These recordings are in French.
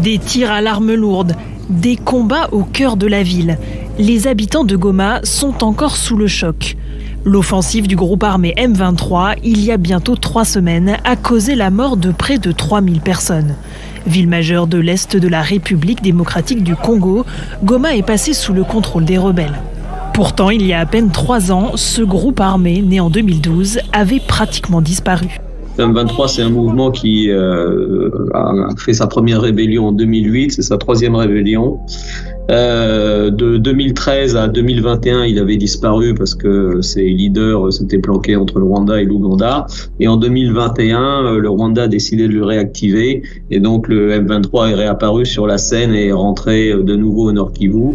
Des tirs à l'arme lourde, des combats au cœur de la ville. Les habitants de Goma sont encore sous le choc. L'offensive du groupe armé M23, il y a bientôt 3 semaines, a causé la mort de près de 3000 personnes. Ville majeure de l'Est de la République démocratique du Congo, Goma est passée sous le contrôle des rebelles. Pourtant, il y a à peine 3 ans, ce groupe armé, né en 2012, avait pratiquement disparu. M23, c'est un mouvement qui a fait sa première rébellion en 2008, c'est sa 3e rébellion. De 2013 à 2021, il avait disparu parce que ses leaders s'étaient planqués entre le Rwanda et l'Ouganda. Et en 2021, le Rwanda a décidé de le réactiver. Et donc le M23 est réapparu sur la scène et est rentré de nouveau au Nord Kivu.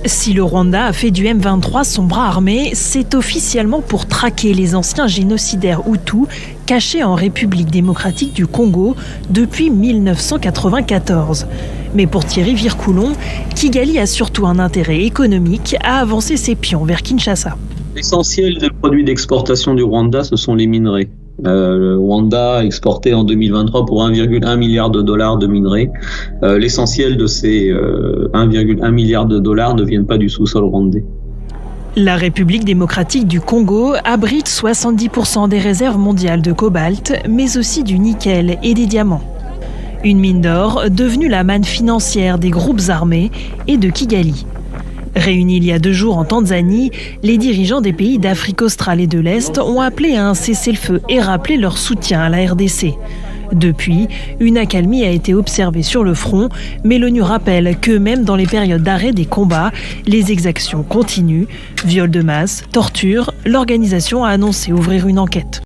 Si le Rwanda a fait du M23 son bras armé, c'est officiellement pour traquer les anciens génocidaires Hutus cachés en République démocratique du Congo depuis 1994. Mais pour Thierry Vircoulon, Kigali a surtout un intérêt économique à avancer ses pions vers Kinshasa. L'essentiel des produits d'exportation du Rwanda, ce sont les minerais. Le Rwanda a exporté en 2023 pour 1,1 milliard de dollars de minerais. L'essentiel de ces 1,1 milliard de dollars ne viennent pas du sous-sol rwandais. La République démocratique du Congo abrite 70% des réserves mondiales de cobalt, mais aussi du nickel et des diamants. Une mine d'or devenue la manne financière des groupes armés et de Kigali. Réunis il y a 2 jours en Tanzanie, les dirigeants des pays d'Afrique australe et de l'Est ont appelé à un cessez-le-feu et rappelé leur soutien à la RDC. Depuis, une accalmie a été observée sur le front, mais l'ONU rappelle que même dans les périodes d'arrêt des combats, les exactions continuent. Viols de masse, torture, l'organisation a annoncé ouvrir une enquête.